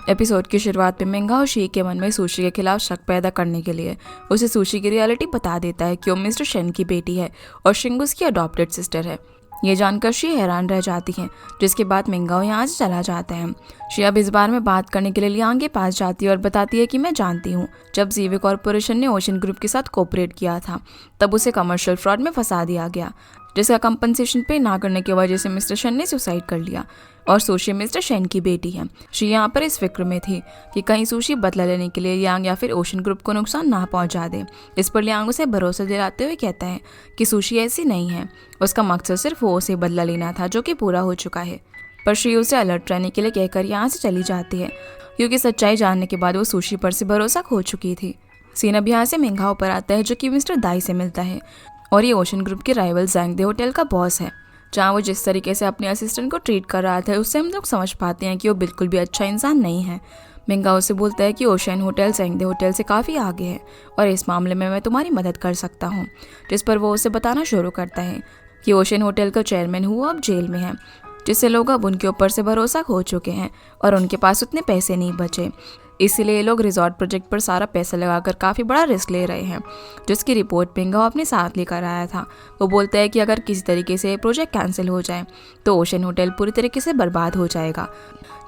Episode की शुरुआत में मिंगाओ शी के मन में सुशी के खिलाफ शक पैदा करने के लिए उसे सुशी की रियलिटी बता देता है कि वो मिस्टर शेन की बेटी है और शिंग उसकी अडॉप्टेड सिस्टर है। ये जानकर शी हैरान रह जाती है, जिसके बाद मिंगाओ यहाँ से चला जाता है। शी अब इस बारे में बात करने के लिए लियांग के पास जाती है और बताती है कि मैं जानती हूँ जब जीवे कॉर्पोरेशन ने ओशन ग्रुप के साथ कोऑपरेट किया था तब उसे कमर्शियल फ्रॉड में फंसा दिया गया, जिसका कंपनसेशन पे ना करने की वजह से मिस्टर शेन ने सुसाइड कर लिया और सुशी मिस्टर शेन की बेटी है। शी यहाँ पर इस फिक्र में थी कि कहीं सुशी बदला लेने के लिए लियांग या फिर ओशन ग्रुप को नुकसान ना पहुंचा दे। इस पर लियांग उसे भरोसा दिलाते हुए कहता है कि सुशी ऐसी नहीं है, उसका मकसद सिर्फ वो उसे बदला लेना था जो कि पूरा हो चुका है। पर शी उसे अलर्ट रहने के लिए कहकर यहाँ से चली जाती है, क्योंकि सच्चाई जानने के बाद वो सुशी पर से भरोसा खो चुकी थी। सीन अब यहाँ से मिंगाओ पर आता है, जो कि मिस्टर दाई से मिलता है और ये ओशन ग्रुप के राइवल जैंगदे होटल का बॉस है। जहाँ वो जिस तरीके से अपने असिस्टेंट को ट्रीट कर रहा था उससे हम लोग समझ पाते हैं कि वो बिल्कुल भी अच्छा इंसान नहीं है। मिंगाओ से बोलता है कि ओशन होटल जैंगदे होटल से काफ़ी आगे है और इस मामले में मैं तुम्हारी मदद कर सकता हूँ, जिस पर वो उसे बताना शुरू करता है कि ओशन होटल का चेयरमैन हुआ अब जेल में है, जिससे लोग अब उनके ऊपर से भरोसा खो चुके हैं और उनके पास उतने पैसे नहीं बचे। इसीलिए लोग रिजॉर्ट प्रोजेक्ट पर सारा पैसा लगाकर काफ़ी बड़ा रिस्क ले रहे हैं, जिसकी रिपोर्ट मिंगाओ अपने साथ लेकर आया था। वो बोलता है कि अगर किसी तरीके से प्रोजेक्ट कैंसिल हो जाए तो ओशन होटल पूरी तरीके से बर्बाद हो जाएगा,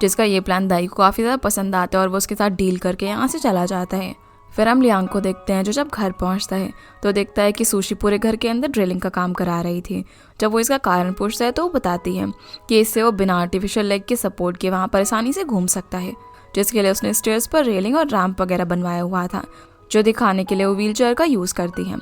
जिसका ये प्लान दाई को काफ़ी ज़्यादा पसंद आता है और वो उसके साथ डील करके यहाँ से चला जाता है। फिर हम लियांग को देखते हैं, जो जब घर पहुंचता है तो देखता है कि सुशी पूरे घर के अंदर ड्रिलिंग का काम करा रही थी। जब वो इसका कारण पूछता है तो वो बताती है कि इससे वो बिना आर्टिफिशियल लेग के सपोर्ट के वहाँ पर आसानी से घूम सकता है, जिसके लिए उसने स्टेयर्स पर रेलिंग और रैंप वगैरह बनवाया हुआ था, जो दिखाने के लिए वो व्हीलचेयर का यूज़ करती है।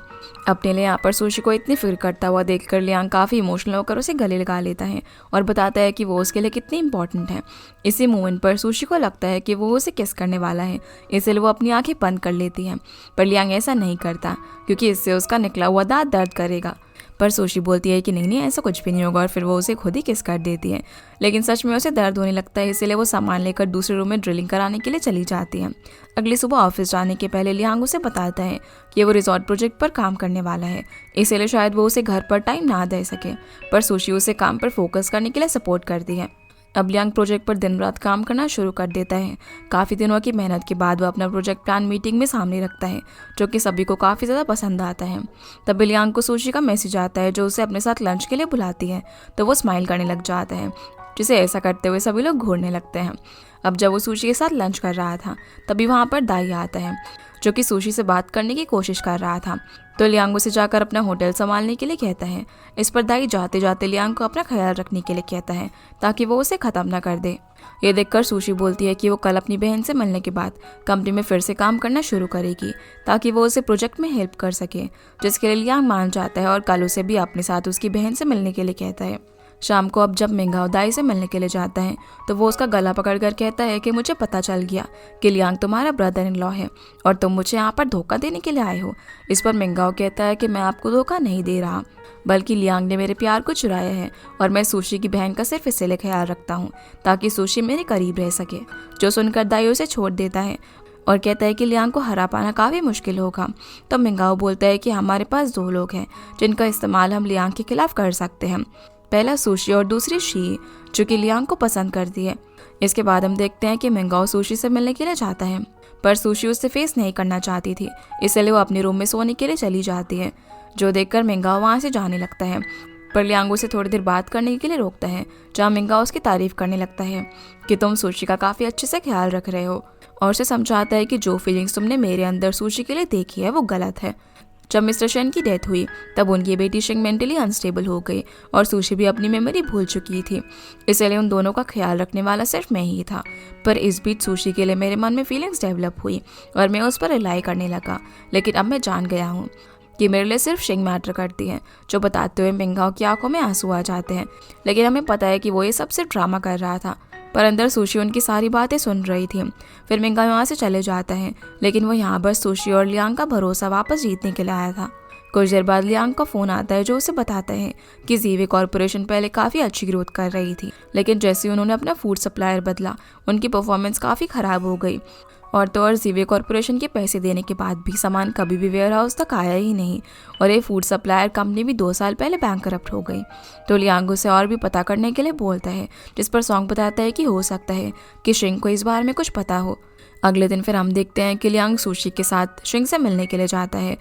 अपने लिए यहाँ पर सुशी को इतनी फिक्र करता हुआ देखकर लियांग काफ़ी इमोशनल होकर उसे गले लगा लेता है और बताता है कि वो उसके लिए कितनी इंपॉर्टेंट है। इसी मोमेंट पर सुशी को लगता है कि वो उसे किस करने वाला है, इसलिए वो अपनी आंखें बंद कर लेती है। पर लियांग ऐसा नहीं करता, क्योंकि इससे उसका निकला हुआ दांत दर्द करेगा। पर सुशी बोलती है कि नहीं ऐसा कुछ भी नहीं होगा और फिर वो उसे खुद ही किस कर देती है। लेकिन सच में उसे दर्द होने लगता है, इसीलिए वो सामान लेकर दूसरे रूम में ड्रिलिंग कराने के लिए चली जाती है। अगली सुबह ऑफिस जाने के पहले लियांग उसे बताता है कि वो रिजॉर्ट प्रोजेक्ट पर काम करने वाला है, इसीलिए शायद वो उसे घर पर टाइम ना दे सके। पर सुशी उसे काम पर फोकस करने के लिए सपोर्ट करती है। अब लियांग प्रोजेक्ट पर दिन रात काम करना शुरू कर देता है। काफ़ी दिनों की मेहनत के बाद वो अपना प्रोजेक्ट प्लान मीटिंग में सामने रखता है, जो कि सभी को काफ़ी ज़्यादा पसंद आता है। तब लियांग को सुशी का मैसेज आता है, जो उसे अपने साथ लंच के लिए बुलाती है, तो वो स्माइल करने लग जाता है, जिसे ऐसा करते हुए सभी लोग घूरने लगते हैं। अब जब वो सुशी के साथ लंच कर रहा था तभी वहाँ पर दाई आता है, जो कि सुशी से बात करने की कोशिश कर रहा था। तो लियांग उसे जाकर अपना होटल संभालने के लिए कहता है। इस पर दाई जाते जाते लियांग को अपना ख्याल रखने के लिए कहता है, ताकि वो उसे ख़त्म ना कर दे। ये देखकर सुशी बोलती है कि वो कल अपनी बहन से मिलने के बाद कंपनी में फिर से काम करना शुरू करेगी, ताकि वो उसे प्रोजेक्ट में हेल्प कर सके, जिसके लिए लियांग मान जाता है और कल उसे भी अपने साथ उसकी बहन से मिलने के लिए कहता है। शाम को अब जब मिंगाओ दाई से मिलने के लिए जाता है तो वो उसका गला पकड़कर कहता है कि मुझे पता चल गया कि लियांग तुम्हारा ब्रदर इन लॉ है और तुम मुझे यहाँ पर धोखा देने के लिए आए हो। इस पर मिंगाओ कहता है कि मैं आपको धोखा नहीं दे रहा, बल्कि लियांग ने मेरे प्यार को चुराया है और मैं सुशी की बहन का सिर्फ इसलिए ख्याल रखता हूँ ताकि सुशी मेरे करीब रह सके। जो सुनकर दाई उसे छोड़ देता है और कहता है कि लियांग को हरा पाना काफ़ी मुश्किल होगा। तो मिंगाओ बोलता है कि हमारे पास दो लोग हैं जिनका इस्तेमाल हम लियांग के खिलाफ कर सकते हैं, पहला सुशी और दूसरी शी, जो कि लियांग को पसंद करती है। इसके बाद हम देखते हैं कि मिंगाओ सुशी से मिलने के लिए जाता है, पर सुशी उससे फेस नहीं करना चाहती थी, इसलिए वो अपने रूम में सोने के लिए चली जाती है, जो देखकर मिंगाओ वहाँ से जाने लगता है। पर लियांग उसे थोड़ी देर बात करने के लिए रोकता है, जहाँ मिंगाओ उसकी तारीफ करने लगता है कि तुम सुशी का काफ़ी अच्छे से ख्याल रख रहे हो, और उसे समझाता है कि जो फीलिंग्स तुमने मेरे अंदर सुशी के लिए देखी है वो गलत है। जब मिस्टर शेन की डेथ हुई तब उनकी बेटी शिंग मेंटली अनस्टेबल हो गई और सुशी भी अपनी मेमोरी भूल चुकी थी, इसलिए उन दोनों का ख्याल रखने वाला सिर्फ मैं ही था। पर इस बीच सुशी के लिए मेरे मन में फीलिंग्स डेवलप हुई और मैं उस पर रिलाई करने लगा, लेकिन अब मैं जान गया हूँ कि मेरे लिए सिर्फ शिंग मैटर करती है। जो बताते हुए मिंगाओ की आंखों में आंसू आ जाते हैं, लेकिन हमें पता है कि वो ये सब सिर्फ ड्रामा कर रहा था, पर अंदर सुशी उनकी सारी बातें सुन रही थी। फिर मिंगाओ वहाँ से चले जाता है, लेकिन वो यहाँ बस सुशी और लियांग का भरोसा वापस जीतने के लिए आया था। कुछ देर बाद लियांग का फ़ोन आता है, जो उसे बताता है कि जीवे कॉर्पोरेशन पहले काफ़ी अच्छी ग्रोथ कर रही थी, लेकिन जैसे ही उन्होंने अपना फूड सप्लायर बदला उनकी परफॉर्मेंस काफ़ी ख़राब हो गई और तो और जीवे कॉरपोरेशन के पैसे देने के बाद भी सामान कभी भी वेयर हाउस तक आया ही नहीं और ये फूड सप्लायर कंपनी भी 2 साल पहले बैंकरप्ट हो गई। तो लियांग उसे और भी पता करने के लिए बोलता है, जिस पर सॉन्ग बताता है कि हो सकता है कि शिंग को इस बारे में कुछ पता हो। अगले दिन फिर हम देखते हैं कि लियांग सुशी के साथ शिंग से मिलने के लिए जाता है,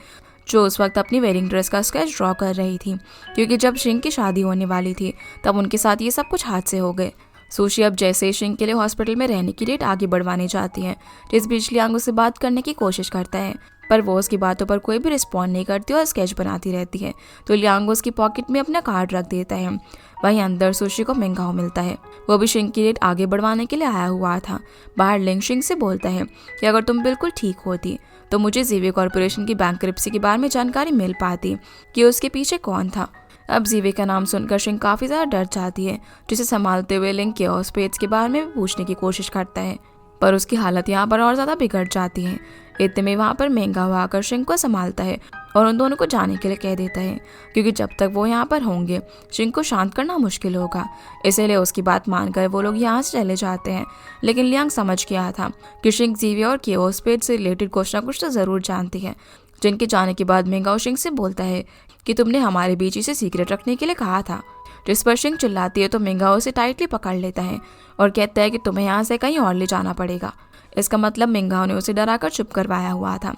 जो उस वक्त अपनी वेडिंग ड्रेस का स्केच ड्रॉ कर रही थी, क्योंकि जब शिंग की शादी होने वाली थी तब उनके साथ ये सब कुछ हादसे हो गए। सुशी अब जैसे ही शिंग के लिए हॉस्पिटल में रहने की डेट आगे बढ़वानी चाहती है, जिस बीच लियांग उससे बात करने की कोशिश करता है, पर वो उसकी बातों पर कोई भी रिस्पॉन्ड नहीं करती और स्केच बनाती रहती है। तो लियांग उसकी पॉकेट में अपना कार्ड रख देता है। वहीं अंदर सुशी को मिंगाओ मिलता है, वो भी शिंग की डेट आगे बढ़वाने के लिए आया हुआ था। बाहर लिंग शिंग से बोलता है कि अगर तुम बिल्कुल ठीक होती तो मुझे जीवे कॉरपोरेशन की बैंकरप्सी के बारे में जानकारी मिल पाती कि उसके पीछे कौन था। अब जीवे का नाम सुनकर शिंग काफ़ी ज़्यादा डर जाती है, जिसे संभालते हुए लिंग केओस पेट्स के बारे में भी पूछने की कोशिश करता है, पर उसकी हालत यहाँ पर और ज़्यादा बिगड़ जाती है। इतने में वहाँ पर मिंगाओ आकर शिंग को संभालता है और उन दोनों को जाने के लिए कह देता है, क्योंकि जब तक वो यहाँ पर होंगे शिंग को शांत करना मुश्किल होगा। इसीलिए उसकी बात मानकर वो लोग यहाँ से चले जाते हैं। लेकिन लियांग समझ गया था कि शिंग जीवे और केओस पेट से रिलेटेड कुछ ना कुछ तो ज़रूर जानती है। जिनके जाने के बाद मिंगाओ शिंग से बोलता है कि तुमने हमारे बीच इसे सीक्रेट रखने के लिए कहा था, जिस पर शिंग चिल्लाती है तो मिंगाओ उसे टाइटली पकड़ लेता है और कहता है कि तुम्हें यहाँ से कहीं और ले जाना पड़ेगा। इसका मतलब मिंगाओ ने उसे डराकर चुप करवाया हुआ था।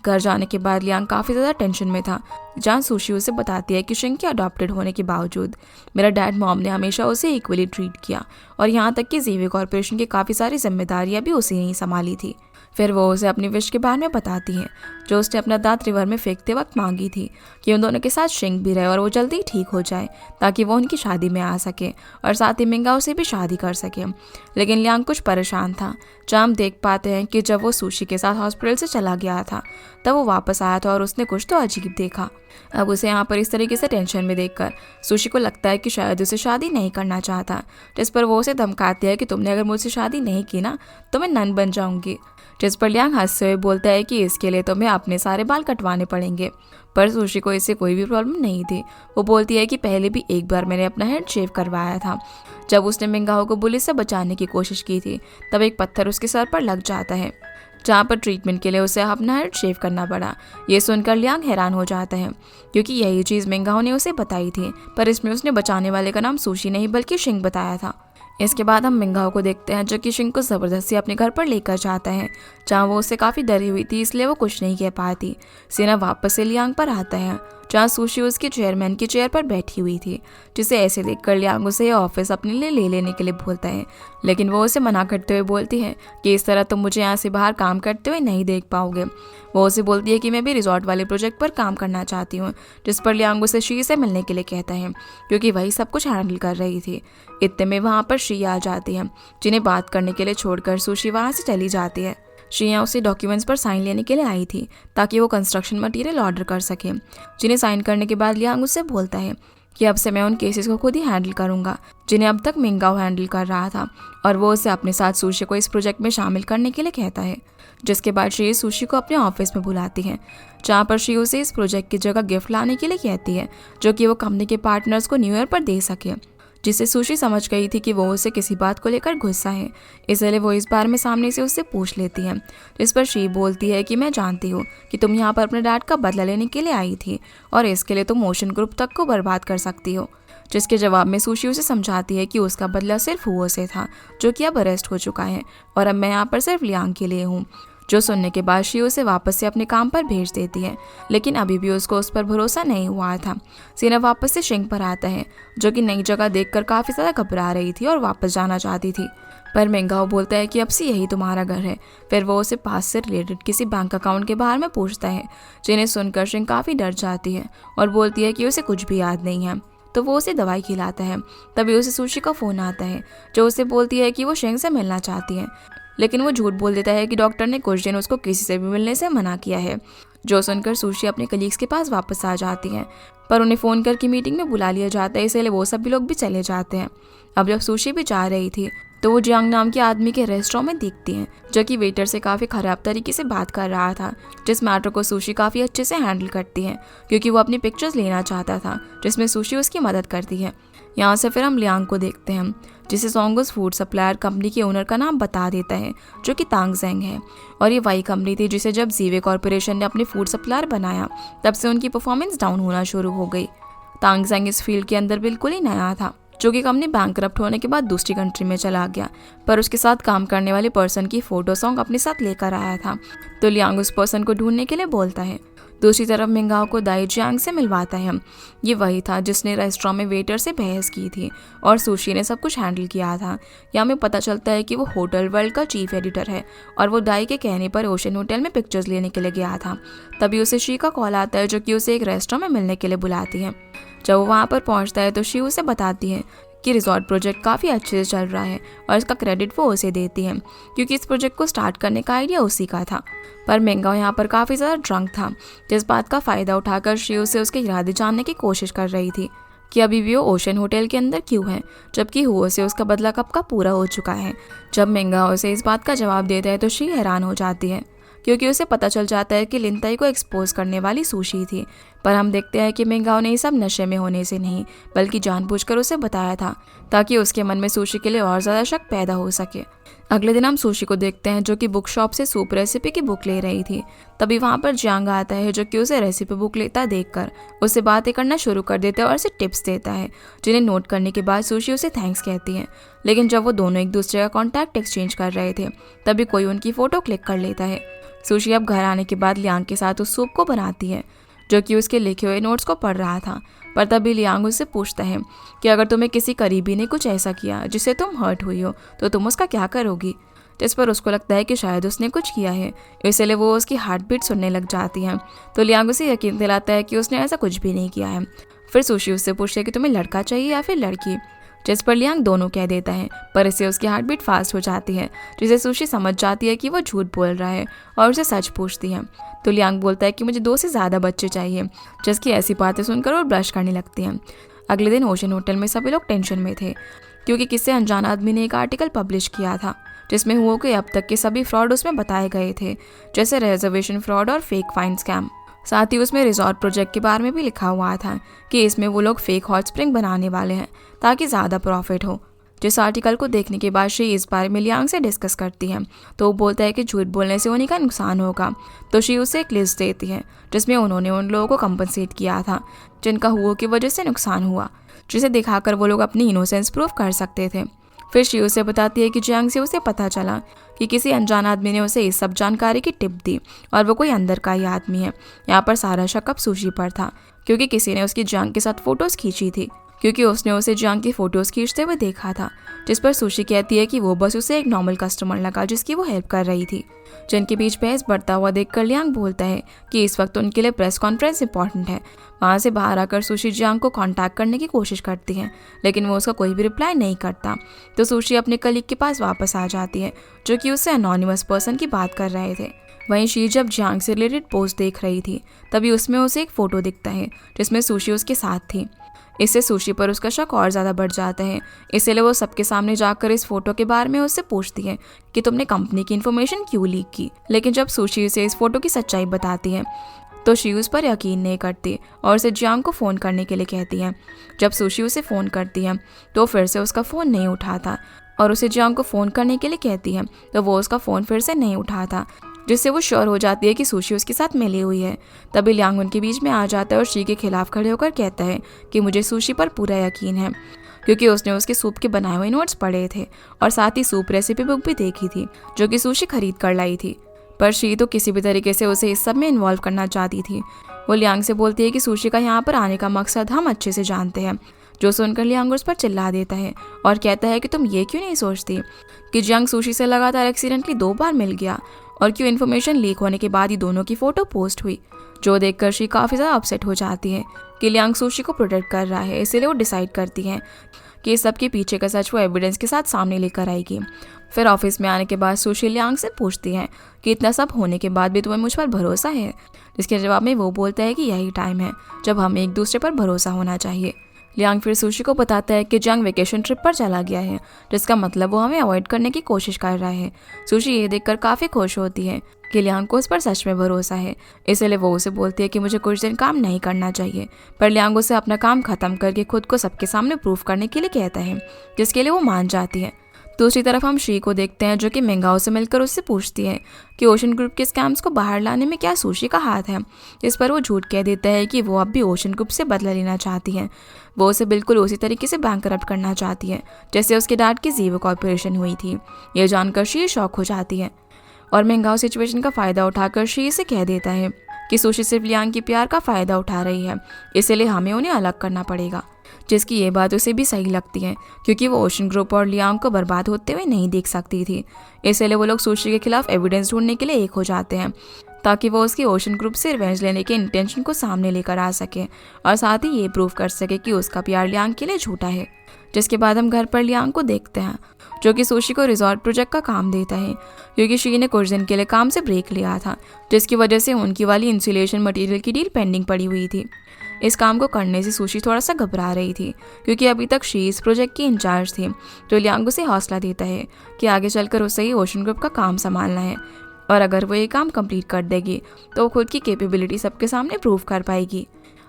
घर जाने के बाद लियांग काफ़ी ज़्यादा टेंशन में था, जहाँ सुशी उसे बताती है कि शिंग के अडॉप्टेड होने के बावजूद मेरा डैड मॉम ने हमेशा उसे इक्वली ट्रीट किया और यहाँ तक कि जीवे कॉरपोरेशन की काफ़ी सारी जिम्मेदारियाँ भी उसी ने ही संभाली थी। फिर वो उसे अपनी विश के बारे में बताती है, जो उसने अपना दांत रिवर में फेंकते वक्त मांगी थी, कि उन दोनों के साथ शिंग भी रहे और वो जल्दी ठीक हो जाए ताकि वो उनकी शादी में आ सके और साथ ही मिंगाओ से भी शादी कर सके। लेकिन लियांग कुछ परेशान था, जहाँ हम देख पाते हैं कि जब वो सुशी के साथ हॉस्पिटल से चला गया था तब वो वापस आया था और उसने कुछ तो अजीब देखा। अब उसे यहाँ पर इस तरीके से टेंशन में देखकर सुशी को लगता है कि शायद उसे शादी नहीं करना चाहता, जिस पर वो उसे धमकाती है कि तुमने अगर मुझसे शादी नहीं की ना तो मैं नन बन जाऊंगी। जिस पर लियांग हंसते हुए बोलता है कि इसके लिए तुम्हें अपने सारे बाल कटवाने पड़ेंगे। पर सुशी को इससे कोई भी प्रॉब्लम नहीं थी। वो बोलती है कि पहले भी एक बार मैंने अपना हेड शेव करवाया था, जब उसने मिंगाओ को बुलेट से बचाने की कोशिश की थी। तब एक पत्थर उसके सर पर लग जाता है, जहाँ पर ट्रीटमेंट के लिए उसे अपना हेड शेव करना पड़ा। ये सुनकर लियांग हैरान हो जाता है, क्योंकि यही चीज़ मिंगाओ ने उसे बताई थी, पर इसमें उसने बचाने वाले का नाम सुशी नहीं बल्कि शिंग बताया था। इसके बाद हम मिंगाओ को देखते हैं, जो कि शिंग को ज़बरदस्ती अपने घर पर लेकर जाता है, जहाँ वो उससे काफ़ी डरी हुई थी, इसलिए वो कुछ नहीं कह पाती। सीना वापस से लियांग पर आता है, जहाँ सुशी उसके चेयरमैन की चेयर पर बैठी हुई थी, जिसे ऐसे देखकर लियांग उसे ऑफिस अपने लिए ले लेने के लिए बोलता है। लेकिन वो उसे मना करते हुए बोलती है कि इस तरह तुम मुझे यहाँ से बाहर काम करते हुए नहीं देख पाओगे। वो उसे बोलती है कि मैं भी रिजॉर्ट वाले प्रोजेक्ट पर काम करना चाहती हूँ, जिस पर लियांग उसे शी से मिलने के लिए कहता है, क्योंकि वही सब कुछ हैंडल कर रही थी। इतने में वहाँ पर शी आ जाती है, जिन्हें बात करने के लिए छोड़कर सुशी वहाँ से चली जाती है। शिया उसे डॉक्यूमेंट्स पर साइन लेने के लिए आई थी, ताकि वो कंस्ट्रक्शन मटेरियल ऑर्डर कर सके, जिन्हें साइन करने के बाद लियांग उससे बोलता है कि अब से मैं उन केसेस को खुद ही हैंडल करूंगा, जिन्हें अब तक मिंगाओ हैंडल कर रहा था, और वो उसे अपने साथ सुशी को इस प्रोजेक्ट में शामिल करने के लिए कहता है। जिसके बाद शी सुशी को अपने ऑफिस में बुलाती है, जहाँ पर शी उसे इस प्रोजेक्ट की जगह गिफ्ट लाने के लिए कहती है, जो कि वो कंपनी के पार्टनर्स को न्यू ईयर पर दे सके। जिससे सुशी समझ गई थी कि वो उसे किसी बात को लेकर गुस्सा है, इसलिए वो इस बारे में सामने से उससे पूछ लेती है। जिस पर शी बोलती है कि मैं जानती हूँ कि तुम यहाँ पर अपने डैड का बदला लेने के लिए आई थी और इसके लिए तुम ओशन ग्रुप तक को बर्बाद कर सकती हो। जिसके जवाब में सुशी उसे समझाती है कि उसका बदला सिर्फ वो से था, जो कि अब अरेस्ट हो चुका है और अब मैं यहाँ पर सिर्फ लियांग के लिए हूँ। जो सुनने के बाद शी उसे वापस से अपने काम पर भेज देती है, लेकिन अभी भी उसको उस पर भरोसा नहीं हुआ था। सीना वापस से शिंग पर आता है, जो कि नई जगह देखकर काफ़ी ज़्यादा घबरा रही थी और वापस जाना चाहती थी, पर मिंगाओ बोलता है कि अब से यही तुम्हारा घर है। फिर वो उसे पास से रिलेटेड किसी बैंक अकाउंट के बारे में पूछता है, जिन्हें सुनकर शिंग काफ़ी डर जाती है और बोलती है कि उसे कुछ भी याद नहीं है। तो वो उसे दवाई खिलाता है। तभी उसे सुशी का फ़ोन आता है, जो उसे बोलती है कि वो शिंग से मिलना चाहती है, लेकिन वो झूठ बोल देता है कि डॉक्टर ने कुछ दिन उसको किसी से भी मिलने से मना किया है। जो सुनकर सुशी अपने कलीग्स के पास वापस आ जाती है, पर उन्हें फ़ोन करके मीटिंग में बुला लिया जाता है, इसलिए वो सभी लोग भी चले जाते हैं। अब जब सुशी भी जा रही थी तो वो जियांग नाम के आदमी के रेस्टोरेंट में देखती हैं, जो कि वेटर से काफ़ी ख़राब तरीके से बात कर रहा था, जिस मैटर को सुशी काफ़ी अच्छे से हैंडल करती है, क्योंकि वो अपनी पिक्चर्स लेना चाहता था, जिसमें सुशी उसकी मदद करती है। यहाँ से फिर हम लियांग को देखते हैं, जिसे सोंगुस फूड सप्लायर कंपनी के ओनर का नाम बता देता है, जो कि तांग जेंग है। और ये वही कंपनी थी जिसे जब जीवे कॉरपोरेशन ने अपने फूड सप्लायर बनाया तब से उनकी परफॉर्मेंस डाउन होना शुरू हो गई। तांग जेंग इस फील्ड के अंदर बिल्कुल ही नया था, जो कि कंपनी बैंकरप्ट होने के बाद दूसरी कंट्री में चला गया, पर उसके साथ काम करने वाले पर्सन की फोटो सॉन्ग अपने साथ लेकर आया था। तो लियांग उस पर्सन को ढूंढने के लिए बोलता है। दूसरी तरफ मिंगाओ को दाई जियांग से मिलवाता है। ये वही था जिसने रेस्टोरेंट में वेटर से बहस की थी और सुशी ने सब कुछ हैंडल किया था। यहाँ में पता चलता है कि वो होटल वर्ल्ड का चीफ एडिटर है और वो दाई के कहने पर ओशन होटल में पिक्चर्स लेने के लिए गया था। तभी उसे शी का कॉल आता है, जो कि उसे एक रेस्टोरेंट में मिलने के लिए बुलाती है। जब वो वहाँ पर पहुँचता है तो शी उसे बताती है कि रिजॉर्ट प्रोजेक्ट काफ़ी अच्छे से चल रहा है और इसका क्रेडिट वो उसे देती है, क्योंकि इस प्रोजेक्ट को स्टार्ट करने का आइडिया उसी का था। पर मिंगाओ यहाँ पर काफ़ी ज़्यादा ड्रंक था, जिस बात का फ़ायदा उठाकर शी उसे उसके इरादे जानने की कोशिश कर रही थी कि अभी भी वो ओशन होटल के अंदर क्यों है, जबकि हुओ से उसका बदला कब का पूरा हो चुका है। जब मिंगाओ उसे इस बात का जवाब देता है तो शी हैरान हो जाती है, क्योंकि उसे पता चल जाता है कि लिनताई को एक्सपोज करने वाली सुशी थी। पर हम देखते हैं कि मिंगाओ ने ये सब नशे में होने से नहीं बल्कि जानबूझकर उसे बताया था, ताकि उसके मन में सुशी के लिए और ज़्यादा शक पैदा हो सके। अगले दिन हम सुशी को देखते हैं, जो कि बुक शॉप से सूप रेसिपी की बुक ले रही थी। तभी वहाँ पर जियांग आता है, जो कि उसे रेसिपी बुक लेता देखकर उससे बातें करना शुरू कर देता है और उसे टिप्स देता है, जिन्हें नोट करने के बाद सुशी उसे थैंक्स कहती है। लेकिन जब वो दोनों एक दूसरे का कॉन्टैक्ट एक्सचेंज कर रहे थे तभी कोई उनकी फ़ोटो क्लिक कर लेता है। सुशी अब घर आने के बाद लियांग के साथ उस सूप को बनाती है, जो कि उसके लिखे हुए नोट्स को पढ़ रहा था। पर तभी लियांग उससे पूछता है कि अगर तुम्हें किसी करीबी ने कुछ ऐसा किया जिससे तुम हर्ट हुई हो तो तुम उसका क्या करोगी। जिस पर उसको लगता है कि शायद उसने कुछ किया है, इसलिए वो उसकी हार्ट बीट सुनने लग जाती है। तो लियांग उसे यकीन दिलाता है कि उसने ऐसा कुछ भी नहीं किया है। फिर सुशी उससे पूछती है कि तुम्हें लड़का चाहिए या फिर लड़की, जिस पर लियांग दोनों कह देता है, पर इससे उसकी हार्ट बीट फास्ट हो जाती है, जिसे सुशी समझ जाती है कि वो झूठ बोल रहा है और उसे सच पूछती है। तो लियांग बोलता है कि मुझे 2 से ज़्यादा बच्चे चाहिए, जिसकी ऐसी बातें सुनकर वो ब्लश करने लगती हैं। अगले दिन ओशन होटल में सभी लोग टेंशन में थे, क्योंकि किसी अनजान आदमी ने एक आर्टिकल पब्लिश किया था जिसमें हुओ के अब तक के सभी फ्रॉड उसमें बताए गए थे, जैसे रिजर्वेशन फ्रॉड और फेक फाइन स्कैम। साथ ही उसमें रिजॉर्ट प्रोजेक्ट के बारे में भी लिखा हुआ था कि इसमें वो लोग फेक हॉट स्प्रिंग बनाने वाले हैं ताकि ज़्यादा प्रॉफिट हो। जिस आर्टिकल को देखने के बाद शी इस बारे में लियांग से डिस्कस करती है, तो वो बोलता है कि झूठ बोलने से उन्हीं का नुकसान होगा। तो शी उसे एक लिस्ट देती है जिसमें उन्होंने उन लोगों को कंपनसेट किया था जिनका हुओ की वजह से नुकसान हुआ, जिसे दिखाकर वो लोग अपनी इनोसेंस प्रूव कर सकते थे। फिर शी उसे बताती है कि जियांग से उसे पता चला कि किसी अनजान आदमी ने उसे इस सब जानकारी की टिप दी और वो कोई अंदर का ही आदमी है। यहाँ पर सारा शक अब सुशी पर था, क्योंकि किसी ने उसकी जियांग के साथ फोटोज खींची थी, क्योंकि उसने उसे जियांग की फोटोज खींचते हुए देखा था। जिस पर सुशी कहती है कि वो बस उसे एक नॉर्मल कस्टमर लगा जिसकी वो हेल्प कर रही थी। जिनके बीच बहस बढ़ता हुआ देखकर लियांग बोलता है कि इस वक्त उनके लिए प्रेस कॉन्फ्रेंस इंपॉर्टेंट है। वहाँ से बाहर आकर सुशी जियांग को कांटेक्ट करने की कोशिश करती है, लेकिन वो उसका कोई भी रिप्लाई नहीं करता। तो सुशी अपने कलीग के पास वापस आ जाती है, जो कि उससे अनोनिमस पर्सन की बात कर रहे थे। वहीं शी जब जियांग से रिलेटेड पोस्ट देख रही थी तभी उसमें उसे एक फ़ोटो दिखता है जिसमें सुशी उसके साथ थी। इससे सुशी पर उसका शक और ज़्यादा बढ़ जाता है, इसलिए वो सबके सामने जाकर इस फोटो के बारे में उससे पूछती है कि तुमने कंपनी की इन्फॉर्मेशन क्यों लीक की। लेकिन जब सुशी उसे इस फोटो की सच्चाई बताती है तो शी उस पर यकीन नहीं करती और उसे जियांग को फ़ोन करने के लिए कहती है। जब सुशी उसे फ़ोन करती है तो फिर से उसका फ़ोन नहीं उठाता और उसे जियांग को फ़ोन करने के लिए कहती है तो वो उसका फ़ोन फिर से नहीं उठाता, जिससे वो श्योर हो जाती है कि सुशी उसके साथ मिली हुई है। तभी लियांग उनके बीच में आ जाता है और शी के खिलाफ खड़े होकर कहता है कि मुझे सुशी पर पूरा यकीन है, क्योंकि उसने उसके सूप के बनाए हुए नोट्स पढ़े थे और साथ ही सूप रेसिपी बुक भी देखी थी, जो कि सुशी खरीद कर लाई थी। पर शी तो किसी भी तरीके से उसे इस सब में इन्वॉल्व करना चाहती थी। वो लियांग से बोलती है कि सुशी का यहाँ पर आने का मकसद हम अच्छे से जानते हैं, जो सुनकर लियांग उस पर चिल्ला देता है और कहता है कि तुम ये क्यों नहीं सोचती कि जियांग सुशी से लगातार एक्सीडेंटली 2 बार मिल गया और क्यों इन्फॉर्मेशन लीक होने के बाद ही दोनों की फ़ोटो पोस्ट हुई। जो देखकर शी काफ़ी ज़्यादा अपसेट हो जाती है कि लियांग सुशी को प्रोटेक्ट कर रहा है, इसलिए वो डिसाइड करती है कि इस सब के पीछे का सच वो एविडेंस के साथ सामने लेकर आएगी। फिर ऑफिस में आने के बाद सुशी लियांग से पूछती है कि इतना सब होने के बाद भी तुम्हें मुझ पर भरोसा है, जिसके जवाब में वो बोलता है कि यही टाइम है जब हमें एक दूसरे पर भरोसा होना चाहिए। लियांग फिर सुशी को बताता है कि जंग वेकेशन ट्रिप पर चला गया है, जिसका मतलब वो हमें अवॉइड करने की कोशिश कर रहा है। सुशी ये देखकर काफ़ी खुश होती है कि लियांग को उस पर सच में भरोसा है, इसलिए वो उसे बोलती है कि मुझे कुछ दिन काम नहीं करना चाहिए। पर लियांग उसे अपना काम खत्म करके खुद को सबके सामने प्रूफ करने के लिए कहता है, जिसके लिए वो मान जाती है। दूसरी तरफ हम शी को देखते हैं, जो कि मेंगाओ से मिलकर उससे पूछती है कि ओशन ग्रुप के स्कैम्स को बाहर लाने में क्या सुशी का हाथ है। इस पर वो झूठ कह देता है कि वो अब भी ओशन ग्रुप से बदला लेना चाहती है। वो उसे बिल्कुल उसी तरीके से बैंकरप्ट करना चाहती है जैसे उसके डैड की जीवो कॉर्पोरेशन हुई थी। ये जानकर शी शॉक हो जाती है और मेंगाओ सिचुएशन का फ़ायदा उठाकर शी से कह देता है कि सुशी सिर्फ लियांग के प्यार का फ़ायदा उठा रही है, इसलिए हमें उन्हें अलग करना पड़ेगा। जिसकी ये बात उसे भी सही लगती है, क्योंकि वो ओशन ग्रुप और लियांग को बर्बाद होते हुए नहीं देख सकती थी। इसलिए वो लोग सुशी के खिलाफ एविडेंस ढूंढने के लिए एक हो जाते हैं, ताकि वो उसकी ओशन ग्रुप से रिवेंज लेने के इंटेंशन को सामने लेकर आ सके और साथ ही ये प्रूव कर सके कि उसका प्यार लियांग के लिए झूठा है। जिसके बाद हम घर पर लियांग को देखते हैं, जो कि सुशी को रिजॉर्ट प्रोजेक्ट का काम देता है, क्योंकि शी ने कुछ दिन के लिए काम से ब्रेक लिया था, जिसकी वजह से उनकी वाली इंसुलेशन मटेरियल की डील पेंडिंग पड़ी हुई थी। इस काम को करने से सुशी थोड़ा सा घबरा रही थी, क्योंकि अभी तक शी इस प्रोजेक्ट की इंचार्ज थी। तो लियांग उसे हौसला देता है कि आगे चलकर उसे ही ओशन ग्रुप का काम संभालना है, और अगर वो ये काम कंप्लीट कर देगी तो वो खुद की कैपेबिलिटी सबके सामने प्रूव कर पाएगी।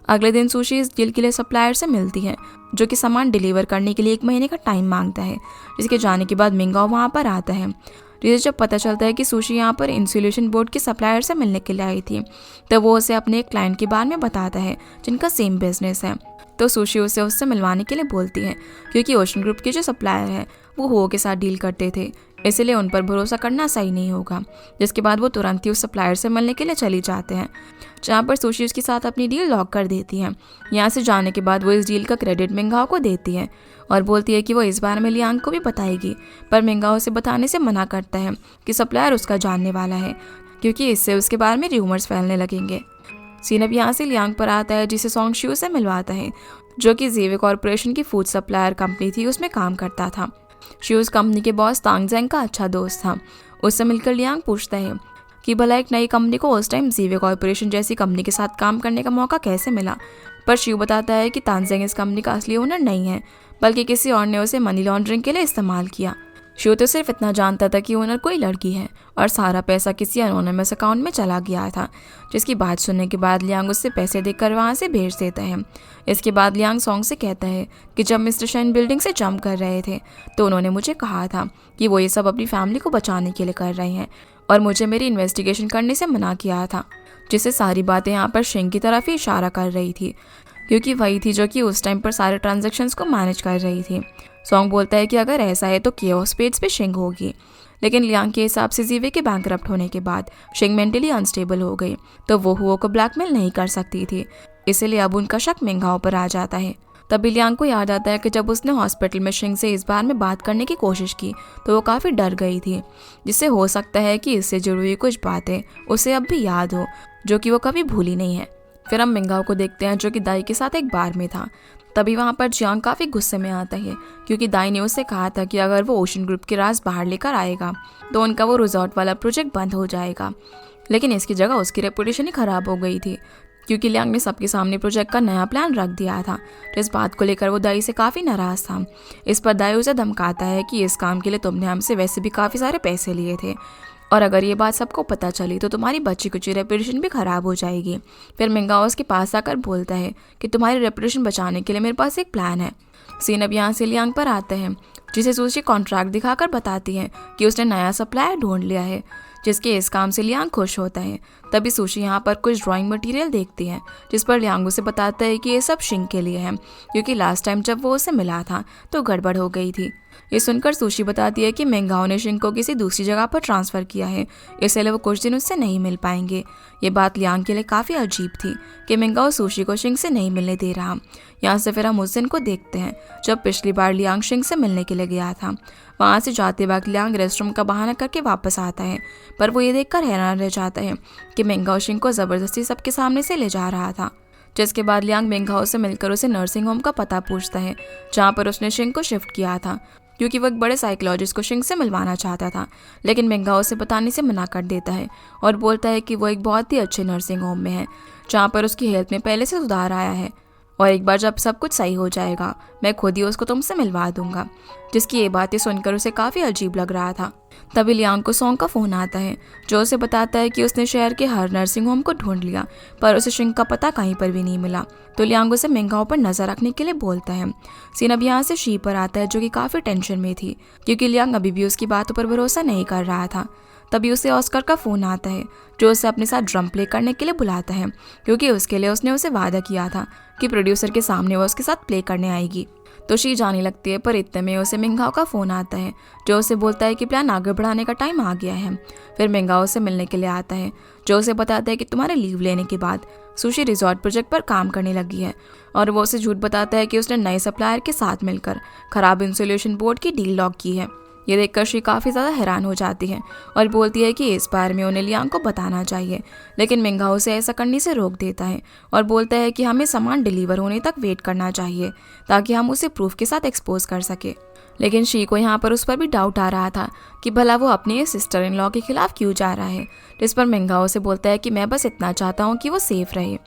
अगले दिन सुशी इस डील के लिए सप्लायर से मिलती है, जो कि सामान डिलीवर करने के लिए 1 महीने का टाइम मांगता है। जिसके जाने के बाद मेंगाओ वहाँ पर आता है, जिसे जब पता चलता है कि सुशी यहाँ पर इंसुलेशन बोर्ड के सप्लायर से मिलने के लिए आई थी, तो वो उसे अपने एक क्लाइंट के बारे में बताता है जिनका सेम बिजनेस है। तो सुशी उसे उससे मिलवाने के लिए बोलती है, क्योंकि ओशन ग्रुप के जो सप्लायर है वो हो के साथ डील करते थे, इसलिए उन पर भरोसा करना सही नहीं होगा। जिसके बाद वो तुरंत ही उस सप्लायर से मिलने के लिए चली जाते हैं, जहाँ पर सुशी उसके साथ अपनी डील लॉक कर देती है। यहाँ से जाने के बाद वो इस डील का क्रेडिट मेंगाओ को देती है और बोलती है कि वो इस बारे में लियांग को भी बताएगी, पर मेंगाओ से बताने से मना करता है कि सप्लायर उसका जानने वाला है, क्योंकि इससे उसके बारे में र्यूमर्स फैलने लगेंगे। सीन अब यहाँ से लियांग पर आता है, जिसे सोंग शिव से मिलवाता है, जो कि जीवे कॉर्पोरेशन की फूड सप्लायर कंपनी थी, उसमें काम करता था। शिव उस कंपनी के बॉस तांग जेंग का अच्छा दोस्त था। उससे मिलकर लियांग पूछता है कि भला एक नई कंपनी को उस टाइम जीवे कॉर्पोरेशन जैसी कंपनी के साथ काम करने का मौका कैसे मिला। पर शिव बताता है कि तांग जेंग इस कंपनी का असली ओनर नहीं है, बल्कि किसी और ने उसे मनी लॉन्ड्रिंग के लिए इस्तेमाल किया। शिव तो सिर्फ इतना जानता था कि ओनर कोई लड़की है और सारा पैसा किसी अनोनिमस अकाउंट में चला गया था। जिसकी बात सुनने के बाद लियांग उससे पैसे देकर वहाँ से भेज देता है। इसके बाद लियांग सोंग से कहता है कि जब मिस्टर शेन बिल्डिंग से जंप कर रहे थे तो उन्होंने मुझे कहा था कि वो ये सब अपनी फैमिली को बचाने के लिए कर रहे हैं, और मुझे मेरी इन्वेस्टिगेशन करने से मना किया था। जिससे सारी बातें यहाँ पर शिंग की तरफ ही इशारा कर रही थी, क्योंकि वही थी जो कि उस टाइम पर सारे ट्रांजैक्शंस को मैनेज कर रही थी। सोंग बोलता है कि अगर ऐसा है तो केओस पेज पे शिंग होगी, लेकिन लियांग के हिसाब से जीवे के बैंकरप्ट होने के बाद शिंग मेंटली अनस्टेबल हो गई, तो वो हुओ को ब्लैकमेल नहीं कर सकती थी, इसलिए अब उनका शक मेंगाओ पर आ जाता है। तभी लियांग को याद आता है कि जब उसने हॉस्पिटल में शिंग से इस बारे में बात करने की कोशिश की तो वो काफ़ी डर गई थी, जिससे हो सकता है कि इससे जुड़ी हुई कुछ बातें उसे अब भी याद हो, जो कि वो कभी भूली नहीं है। फिर हम मेंगाओ को देखते हैं, जो कि दाई के साथ एक बार में था। तभी वहाँ पर जियांग काफ़ी गुस्से में आता है, क्योंकि दाई ने उससे कहा था कि अगर वो ओशन ग्रुप के राज बाहर लेकर आएगा तो उनका वो रिजॉर्ट वाला प्रोजेक्ट बंद हो जाएगा। लेकिन इसकी जगह उसकी रेपुटेशन ही ख़राब हो गई थी, क्योंकि लियांग ने सबके सामने प्रोजेक्ट का नया प्लान रख दिया था। तो इस बात को लेकर वो दाई से काफ़ी नाराज़ था। इस पर दाई उसे धमकाता है कि इस काम के लिए तुमने हमसे वैसे भी काफ़ी सारे पैसे लिए थे, और अगर ये बात सबको पता चली तो तुम्हारी बच्ची कुची रेपुटेशन भी ख़राब हो जाएगी। फिर मेंगाओ उसके पास आकर बोलता है कि तुम्हारी रेपुटेशन बचाने के लिए मेरे पास एक प्लान है। सीन अब यहाँ से लियांग पर आता है, जिसे सुशी कॉन्ट्रैक्ट दिखाकर बताती है कि उसने नया सप्लायर ढूंढ लिया है, जिसके इस काम से लियांग खुश होता है। तभी सुशी यहाँ पर कुछ ड्राइंग मटेरियल देखती है, जिस पर लियांग उसे बताता है कि ये सब शिंग के लिए है, क्योंकि लास्ट टाइम जब वो उसे मिला था तो गड़बड़ हो गई थी। ये सुनकर सुशी बताती है कि मेंगाओ ने शिंग को किसी दूसरी जगह पर ट्रांसफ़र किया है, इसलिए वो कुछ दिन उससे नहीं मिल पाएंगे। ये बात लियांग के लिए काफ़ी अजीब थी कि मेंगाओ सुशी को शिंग से नहीं मिलने दे रहा। यहाँ से फिर हम उस दिन को देखते हैं जब पिछली बार लियांग शिंग से मिलने के लिए गया था। वहाँ से जाते वक्त लियांग रेस्टरूम का बहाना करके वापस आता है, पर वो ये देखकर हैरान रह जाता है कि मेंगाओ शिंग को ज़बरदस्ती सबके सामने से ले जा रहा था। जिसके बाद लियांग मेंगाओ से मिलकर उसे नर्सिंग होम का पता पूछता है, जहाँ पर उसने शिंग को शिफ्ट किया था, क्योंकि वो एक बड़े साइकोलॉजिस्ट को शिंग से मिलवाना चाहता था। लेकिन मेंगाओ से बताने से मना कर देता है और बोलता है कि वो एक बहुत ही अच्छे नर्सिंग होम में है, जहाँ पर उसकी हेल्थ में पहले से सुधार आया है और एक बार जब सब कुछ सही हो जाएगा मैं खुद ही उसको तुमसे मिलवा दूंगा। जिसकी ये बातें सुनकर उसे काफ़ी अजीब लग रहा था। तभी लियांग को सॉन्ग का फ़ोन आता है जो उसे बताता है कि उसने शहर के हर नर्सिंग होम को ढूंढ लिया पर उसे शिंग का पता कहीं पर भी नहीं मिला। तो लियांग उसे मिंगहाओ पर नजर रखने के लिए बोलता है। सीन अब यहाँ से शी पर आता है जो कि काफ़ी टेंशन में थी क्योंकि लियांग अभी भी उसकी बातों पर भरोसा नहीं कर रहा था। तभी उसे ऑस्कर का फ़ोन आता है जो उसे अपने साथ ड्रम प्ले करने के लिए बुलाता है क्योंकि उसके लिए उसने उसे वादा किया था कि प्रोड्यूसर के सामने वो उसके साथ प्ले करने आएगी। तो शी जाने लगती है पर इतने में उसे मिंगहाओ का फ़ोन आता है जो उसे बोलता है कि प्लान आगे बढ़ाने का टाइम आ गया है। फिर मिंगहाओ से मिलने के लिए आता है जो उसे बताता है कि तुम्हारे लीव लेने के बाद सुशी रिजॉर्ट प्रोजेक्ट पर काम करने लगी है और वो उसे झूठ बताता है कि उसने नए सप्लायर के साथ मिलकर खराब इंसुलेशन बोर्ड की डील लॉक की है। ये देखकर शी काफ़ी ज़्यादा हैरान हो जाती है और बोलती है कि इस बारे में उन्हें लियांग को बताना चाहिए, लेकिन मिंगहाओ उसे ऐसा करने से रोक देता है और बोलता है कि हमें सामान डिलीवर होने तक वेट करना चाहिए ताकि हम उसे प्रूफ के साथ एक्सपोज कर सके। लेकिन शी को यहाँ पर उस पर भी डाउट आ रहा था कि भला वो अपने सिस्टर इन लॉ के खिलाफ क्यों जा रहा है। जिस पर मिंगहाओ से बोलता है कि मैं बस इतना चाहता हूँ कि वो सेफ रहे।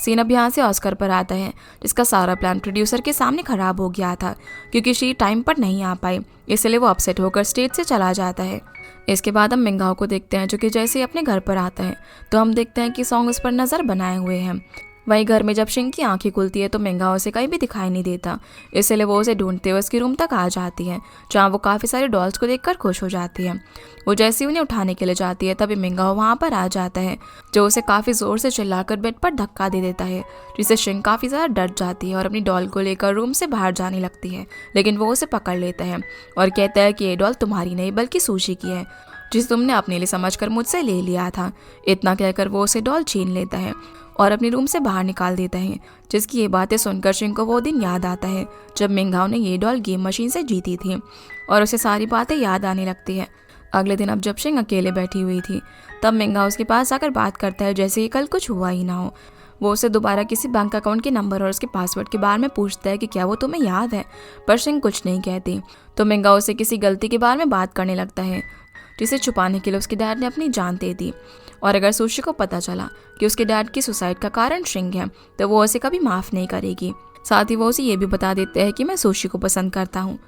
सीन अब यहाँ से ऑस्कर पर आता है जिसका सारा प्लान प्रोड्यूसर के सामने खराब हो गया था क्योंकि शी टाइम पर नहीं आ पाई, इसलिए वो अपसेट होकर स्टेज से चला जाता है। इसके बाद हम मिंगहाओ को देखते हैं जो कि जैसे ही अपने घर पर आता है तो हम देखते हैं कि सॉन्ग उस पर नज़र बनाए हुए हैं। वहीं घर में जब शिंग की आंखें खुलती है तो मिंगहाओ उसे कहीं भी दिखाई नहीं देता, इसलिए वो उसे ढूंढते हुए उसके रूम तक आ जाती है जहाँ वो काफ़ी सारे डॉल्स को देखकर खुश हो जाती है। वो जैसे ही उन्हें उठाने के लिए जाती है तभी मिंगहाओ वहाँ पर आ जाता है जो उसे काफ़ी ज़ोर से चिल्लाकर बेड पर धक्का दे देता है, जिससे शिंग काफ़ी ज़्यादा डर जाती है और अपनी डॉल को लेकर रूम से बाहर जाने लगती है। लेकिन वो उसे पकड़ लेता है और कहता है कि ये डॉल तुम्हारी नहीं बल्कि सुशी की है जिसे तुमने अपने लिए समझकर मुझसे ले लिया था। इतना कहकर वो उसे डॉल छीन लेता है और अपने रूम से बाहर निकाल देता है। जिसकी ये बातें सुनकर शिंग को वो दिन याद आता है जब मिंगहाओ ने ये डॉल गेम मशीन से जीती थी और उसे सारी बातें याद आने लगती है। अगले दिन अब जब शिंग अकेले बैठी हुई थी तब मिंगहाओ उसके पास आकर बात करता है जैसे कि कल कुछ हुआ ही ना हो। वो उसे दोबारा किसी बैंक अकाउंट के नंबर और उसके पासवर्ड के बारे में पूछता है कि क्या वो तुम्हें याद है, पर शिंग कुछ नहीं कहती। तो मिंगहाओ उसे किसी गलती के बारे में बात करने लगता है जिसे छुपाने के लिए उसके डैड ने अपनी जान दे दी और अगर सुशी को पता चला कि उसके डैड की सुसाइड का कारण शिंग है तो वो उसे कभी माफ़ नहीं करेगी। साथ ही वो उसे ये भी बता देते हैं कि मैं सुशी को पसंद करता हूँ,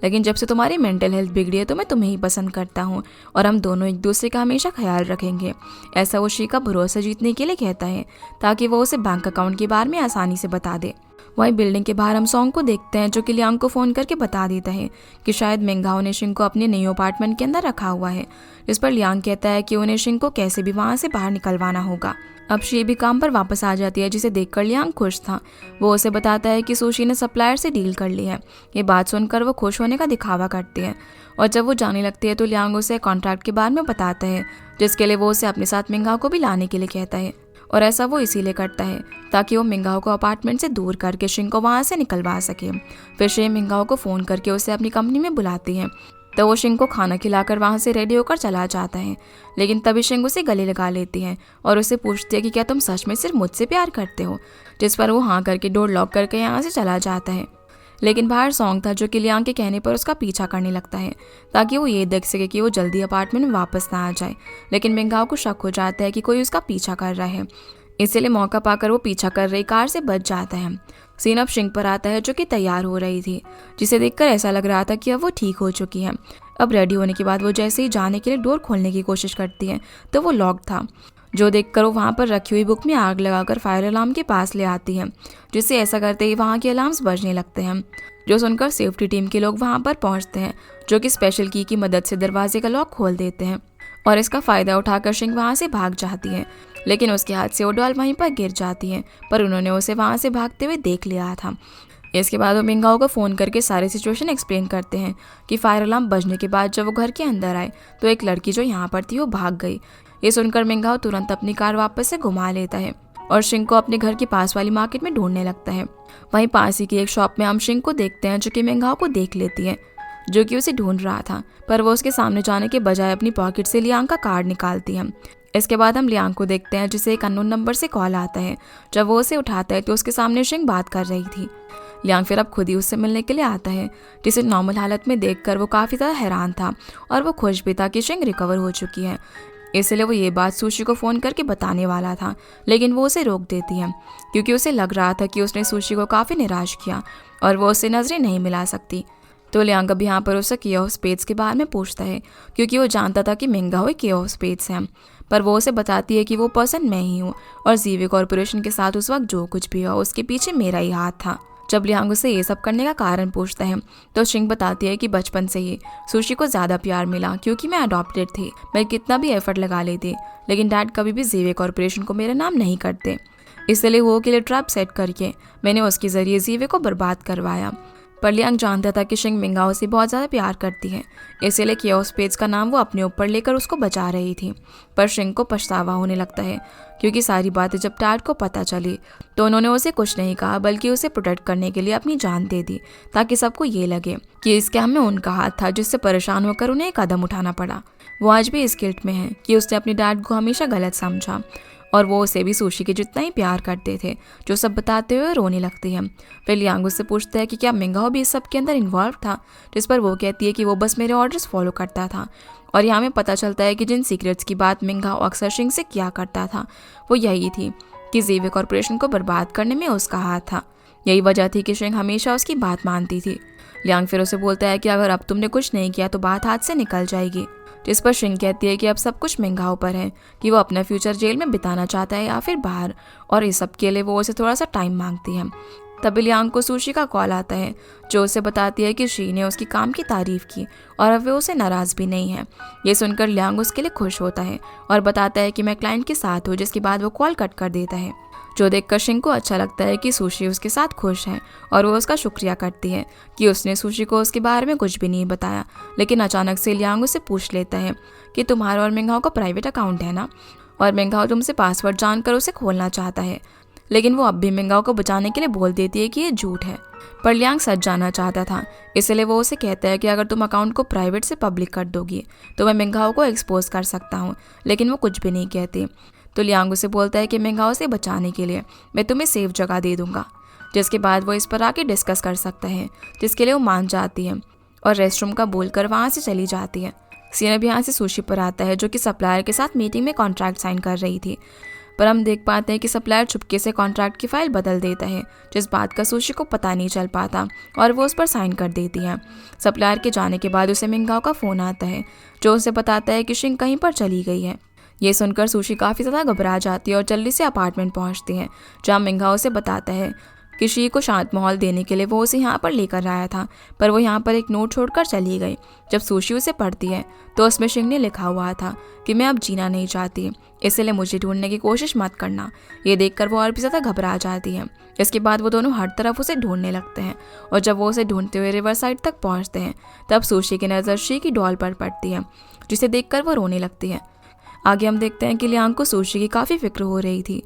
लेकिन जब से तुम्हारी मेंटल हेल्थ बिगड़ी है तो मैं तुम्हें ही पसंद करता हूँ और हम दोनों एक दूसरे का हमेशा ख्याल रखेंगे। ऐसा वो शी का भरोसा जीतने के लिए कहता है ताकि वो उसे बैंक अकाउंट के बारे में आसानी से बता दे। वहीं बिल्डिंग के बाहर हम सॉन्ग को देखते हैं जो कि लियांग को फ़ोन करके बता देता है कि शायद मिंगहाओ ने शिंग को अपने नए अपार्टमेंट के अंदर रखा हुआ है। इस पर लियांग कहता है कि उन्हें शिंग को कैसे भी वहाँ से बाहर निकलवाना होगा। अब शी भी काम पर वापस आ जाती है जिसे देखकर लियांग खुश था। वो उसे बताता है कि सुशी ने सप्लायर से डील कर ली है। ये बात सुनकर वो खुश होने का दिखावा करती है और जब वो जाने लगती है तो लियांग उसे कॉन्ट्रैक्ट के बारे में बताता है जिसके लिए वो उसे अपने साथ मिंगहाओ को भी लाने के लिए कहता है और ऐसा वो इसीलिए करता है ताकि वो मिंगहाओ को अपार्टमेंट से दूर करके शिंग को वहाँ से निकलवा सके। फिर शिंग मिंगहाओ को फ़ोन करके उसे अपनी कंपनी में बुलाती है तो वो शिंग को खाना खिलाकर वहाँ से रेडी होकर चला जाता है। लेकिन तभी शिंग उसे गले लगा लेती है और उसे पूछती है कि क्या तुम सच में सिर्फ मुझसे प्यार करते हो, जिस पर वो हाँ करके डोर लॉक करके यहाँ से चला जाता है। लेकिन बाहर सॉन्ग था जो कि लियांग के कहने पर उसका पीछा करने लगता है ताकि वो ये देख सके कि वो जल्दी अपार्टमेंट में वापस ना आ जाए। लेकिन मिंगहाओ को शक हो जाता है कि कोई उसका पीछा कर रहा है, इसलिए मौका पाकर वो पीछा कर रही कार से बच जाता है। सीन अब शिंग पर आता है जो कि तैयार हो रही थी, जिसे देखकर ऐसा लग रहा था कि अब वो ठीक हो चुकी है। अब रेडी होने के बाद वो जैसे ही जाने के लिए डोर खोलने की कोशिश करती है तो वो लॉक था, जो देखकर वो वहाँ पर रखी हुई बुक में आग लगाकर फायर अलार्म के पास ले आती है, जिससे ऐसा करते ही वहाँ के अलार्म्स बजने लगते हैं। जो सुनकर सेफ्टी टीम के लोग वहाँ पर पहुँचते हैं जो कि स्पेशल की मदद से दरवाजे का लॉक खोल देते हैं और इसका फ़ायदा उठाकर शिंग वहाँ से भाग जाती है। लेकिन उसके हाथ से वो डॉल वहीं पर गिर जाती है, पर उन्होंने उसे वहाँ से भागते हुए देख लिया था। इसके बाद वो मिंगहाओ को फ़ोन करके सारी सिचुएशन एक्सप्लेन करते हैं कि फायर अलार्म बजने के बाद जब वो घर के अंदर आए तो एक लड़की जो यहाँ पर थी वो भाग गई। ये सुनकर मिंगहाओ तुरंत अपनी कार वापस से घुमा लेता है और शिंग को अपने घर के पास वाली मार्केट में ढूंढने लगता है। वहीं पास ही की एक शॉप में हम शिंग को देखते हैं जो कि मिंगहाओ को देख लेती है, जो कि उसे ढूंढ रहा था, पर वो उसके सामने जाने के बजाय अपनी पॉकेट से लियांग का कार्ड निकालती है। इसके बाद हम लियांग को देखते हैं जिसे एक अननोन नंबर से कॉल आता है। जब वो उसे उठाता है तो उसके सामने शिंग बात कर रही थी। लियांग फिर अब खुद ही उससे मिलने के लिए आता है, जिसे नॉर्मल हालत में देखकर वो काफ़ी ज़्यादा हैरान था और वो खुश भी था कि शिंग रिकवर हो चुकी है। इसलिए वो ये बात सुशी को फ़ोन करके बताने वाला था, लेकिन वो उसे रोक देती है क्योंकि उसे लग रहा था कि उसने सुशी को काफ़ी निराश किया और वो उससे नज़रें नहीं मिला सकती। तो लियांग अब यहाँ पर उसे किंग ऑफ स्पेड्स के बारे में पूछता है क्योंकि वो जानता था कि मिंगहाओ किंग ऑफ स्पेड्स है, पर वो उसे बताती है कि वो पर्सन मैं ही हूँ और जीवी कॉरपोरेशन के साथ उस वक्त जो कुछ भी हुआ उसके पीछे मेरा ही हाथ था। जब लियांग उसे ये सब करने का कारण पूछता है तो शिंग बताती है कि बचपन से ही सुशी को ज़्यादा प्यार मिला क्योंकि मैं अडॉप्टेड थी। मैं कितना भी एफर्ट लगा लेती लेकिन डैड कभी भी जीवी कॉरपोरेशन को मेरा नाम नहीं करते, इसलिए वो के लिए ट्रैप सेट करके मैंने उसके ज़रिए जीवे को बर्बाद करवाया। पर लियांग जानता था कि शिंग मिंगहाओ से बहुत ज़्यादा प्यार करती है, इसीलिए किंग ऑफ स्पेड्स का नाम वो अपने ऊपर लेकर उसको बचा रही थी। पर शिंग को पछतावा होने लगता है क्योंकि सारी बातें जब डैड को पता चली तो उन्होंने उसे कुछ नहीं कहा बल्कि उसे प्रोटेक्ट करने के लिए अपनी जान दे दी ताकि सबको ये लगे कि इस स्कैम में उनका हाथ था, जिससे परेशान होकर उन्हें एक कदम उठाना पड़ा। वो आज भी इस गिल्ट में है कि उसने अपने डैड को हमेशा गलत समझा और वो उसे भी सुशी के जितना ही प्यार करते थे, जो सब बताते हुए रोने लगती है। फिर लियांग उससे पूछता है कि क्या मिंगहाओ भी इस सब के अंदर इन्वॉल्व था, जिस पर वो कहती है कि वो बस मेरे ऑर्डर्स फॉलो करता था। और यहाँ में पता चलता है कि जिन सीक्रेट्स की बात मिंगहाओ अक्सर शिंग से किया करता था वो यही थी कि जीवे कॉरपोरेशन को बर्बाद करने में उसका हाथ था। यही वजह थी कि शिंग हमेशा उसकी बात मानती थी। लियांग फिर उसे बोलता है कि अगर अब तुमने कुछ नहीं किया तो बात हाथ से निकल जाएगी, जिस पर शिंग कहती है कि अब सब कुछ मिंगहाओ पर है कि वो अपना फ्यूचर जेल में बिताना चाहता है या फिर बाहर, और इस सब के लिए वो उसे थोड़ा सा टाइम मांगती है। तभी लियांग को सुशी का कॉल आता है जो उसे बताती है कि शी ने उसकी काम की तारीफ की और अब वे उसे नाराज़ भी नहीं है। ये सुनकर लियांग उसके लिए खुश होता है और बताता है कि मैं क्लाइंट के साथ हूँ, जिसके बाद वो कॉल कट कर देता है। जो देखकर शिंग को अच्छा लगता है कि सुशी उसके साथ खुश है और वो उसका शुक्रिया करती है कि उसने सुशी को उसके बारे में कुछ भी नहीं बताया। लेकिन अचानक से लियांग उससे पूछ लेता है कि तुम्हारा और मिंगहाओ का प्राइवेट अकाउंट है ना, और मिंगहाओ तुमसे पासवर्ड जानकर उसे खोलना चाहता है। लेकिन वो अब भी मिंगहाओ को बचाने के लिए बोल देती है कि ये झूठ है। पर लियांग सच जानना चाहता था, इसलिए वो उसे कहता है कि अगर तुम अकाउंट को प्राइवेट से पब्लिक कर दोगी तो मैं मिंगहाओ को एक्सपोज कर सकता हूँ। लेकिन वो कुछ भी नहीं कहती। तो लियांग उसे बोलता है कि मिंगहाओ से बचाने के लिए मैं तुम्हें सेफ जगह दे दूंगा, जिसके बाद वो इस पर आके डिस्कस कर सकता है, जिसके लिए वो मान जाती है और रेस्टरूम का बोलकर वहाँ से चली जाती है। सीन अब यहाँ से सुशी पर आता है जो कि सप्लायर के साथ मीटिंग में कॉन्ट्रैक्ट साइन कर रही थी। पर हम देख पाते हैं कि सप्लायर चुपके से कॉन्ट्रैक्ट की फाइल बदल देता है, जिस बात का सुशी को पता नहीं चल पाता और वो उस पर साइन कर देती है। सप्लायर के जाने के बाद उसे मिंगहाओ का फ़ोन आता है जो उसे बताता है कि शिंग कहीं पर चली गई है। ये सुनकर सुशी काफ़ी ज़्यादा घबरा जाती है और जल्दी से अपार्टमेंट पहुंचती है, जहां मिंगहाओ से बताता है कि शी को शांत माहौल देने के लिए वो उसे यहाँ पर लेकर आया था, पर वो यहाँ पर एक नोट छोड़कर चली गई। जब सुशी उसे पढ़ती है तो उसमें शिंग ने लिखा हुआ था कि मैं अब जीना नहीं चाहती, इसलिए मुझे ढूंढने की कोशिश मत करना। ये देखकर वो और भी ज़्यादा घबरा जाती है। इसके बाद वो दोनों हर तरफ उसे ढूंढने लगते हैं और जब वो उसे ढूंढते हुए रिवर साइड तक पहुँचते हैं तब सुशी की नज़र शी की डॉल पर पड़ती है, जिसे देखकर वो रोने लगती है। आगे हम देखते हैं कि लियांग को सुशी की काफ़ी फिक्र हो रही थी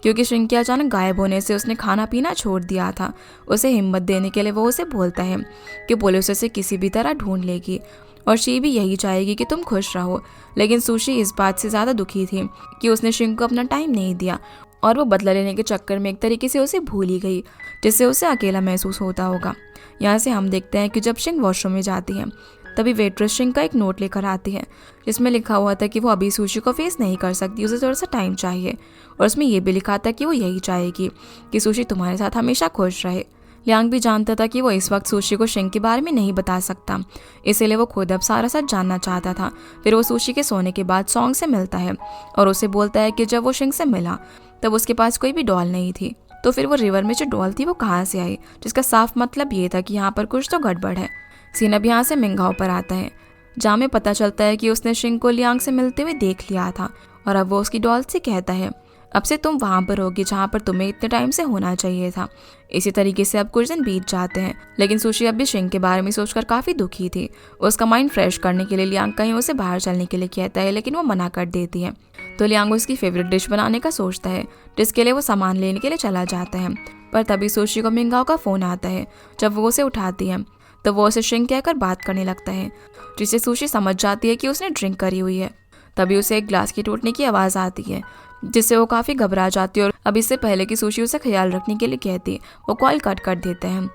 क्योंकि शिंग के अचानक गायब होने से उसने खाना पीना छोड़ दिया था। उसे हिम्मत देने के लिए वो उसे बोलता है कि पुलिस उसे किसी भी तरह ढूंढ लेगी और शी भी यही चाहेगी कि तुम खुश रहो। लेकिन सुशी इस बात से ज़्यादा दुखी थी कि उसने शिंग को अपना टाइम नहीं दिया और वो बदला लेने के चक्कर में एक तरीके से उसे भूल ही गई, जिससे उसे अकेला महसूस होता होगा। यहाँ से हम देखते हैं कि जब शिंग वॉशरूम में जाती है तभी वेट्रेस शिंग का एक नोट लेकर आती है जिसमें लिखा हुआ था कि वो अभी सुशी को फेस नहीं कर सकती, उसे थोड़ा सा टाइम चाहिए। और उसमें ये भी लिखा था कि वो यही चाहेगी कि सुशी तुम्हारे साथ हमेशा खुश रहे। लियांग भी जानता था कि वो इस वक्त सुशी को शिंग के बारे में नहीं बता सकता, इसीलिए वो खुद अब सारा सच जानना चाहता था। फिर वो सुशी के सोने के बाद सॉन्ग से मिलता है और उसे बोलता है कि जब वो शिंग से मिला तब उसके पास कोई भी डॉल नहीं थी, तो फिर वो रिवर में जो डॉल थी वो कहाँ से आई, जिसका साफ मतलब ये था कि यहाँ पर कुछ तो गड़बड़ है। सीन अब यहाँ से मिंगहाओ पर आता है जहाँ में पता चलता है कि उसने शिंग को लियांग से मिलते हुए देख लिया था और अब वो उसकी डॉल से कहता है अब से तुम वहाँ पर होगी जहाँ पर तुम्हें इतने टाइम से होना चाहिए था। इसी तरीके से अब कुछ दिन बीत जाते हैं, लेकिन सुशी अब भी शिंग के बारे में सोचकर काफ़ी दुखी थी। उसका माइंड फ्रेश करने के लिए लियांग कहीं उसे बाहर चलने के लिए कहता है, लेकिन वो मना कर देती है। तो लियांग उसकी फेवरेट डिश बनाने का सोचता है, जिसके लिए वो सामान लेने के लिए चला जाता है। पर तभी सुशी को मिंगहाओ का फ़ोन आता है। जब वो उसे उठाती है तो वो उसे शिंग कहकर बात करने लगता है, जिससे सुशी समझ जाती है कि उसने ड्रिंक करी हुई है। तभी उसे एक ग्लास की टूटने की आवाज़ आती है, जिससे वो काफ़ी घबरा जाती है और अब इससे पहले कि सुशी उसे ख्याल रखने के लिए कहती वो कॉल कट कर देते हैं।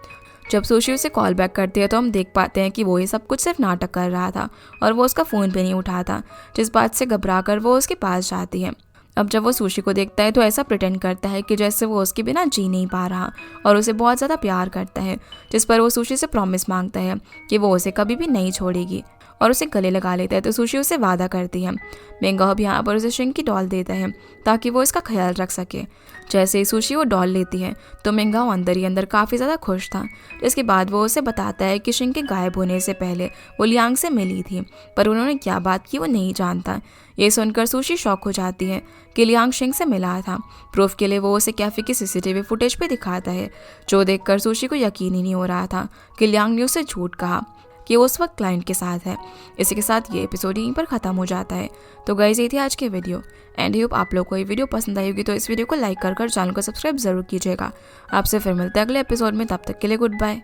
जब सुशी उसे कॉल बैक करती है तो हम देख पाते हैं कि वो ये सब कुछ सिर्फ नाटक कर रहा था और वो उसका फ़ोन पे नहीं उठाता, जिस बात से घबरा कर वो उसके पास जाती है। अब जब वो सुशी को देखता है तो ऐसा प्रिटेंड करता है कि जैसे वो उसके बिना जी नहीं पा रहा और उसे बहुत ज़्यादा प्यार करता है, जिस पर वो सुशी से प्रॉमिस मांगता है कि वो उसे कभी भी नहीं छोड़ेगी और उसे गले लगा लेता है। तो सुशी उसे वादा करती है। मेंगा अब यहाँ पर उसे शिंग की डॉल देता है ताकि वो इसका ख्याल रख सके। जैसे ही सुशी वो डॉल लेती है तो मेंगा अंदर ही अंदर काफ़ी ज़्यादा खुश था। इसके बाद वो उसे बताता है कि शिंग के गायब होने से पहले वो लियांग से मिली थी, पर उन्होंने क्या बात की वो नहीं जानता। ये सुनकर सुशी शॉक हो जाती है कि लियांग शिंग से मिला था। प्रूफ के लिए वो उसे कैफे की सीसीटीवी फुटेज पे दिखाता है, जो देखकर सुशी को यकीन ही नहीं हो रहा था कि लियांग ने उसे झूठ कहा कि वो उस वक्त क्लाइंट के साथ है। इसी के साथ ये एपिसोड यहीं पर ख़त्म हो जाता है। तो गाइस, ये थी आज की वीडियो एंड होप आप लोग को ये वीडियो पसंद आई होगी। तो इस वीडियो को लाइक कर चैनल को सब्सक्राइब जरूर कीजिएगा। आपसे फिर मिलते हैं अगले एपिसोड में, तब तक के लिए गुड बाय।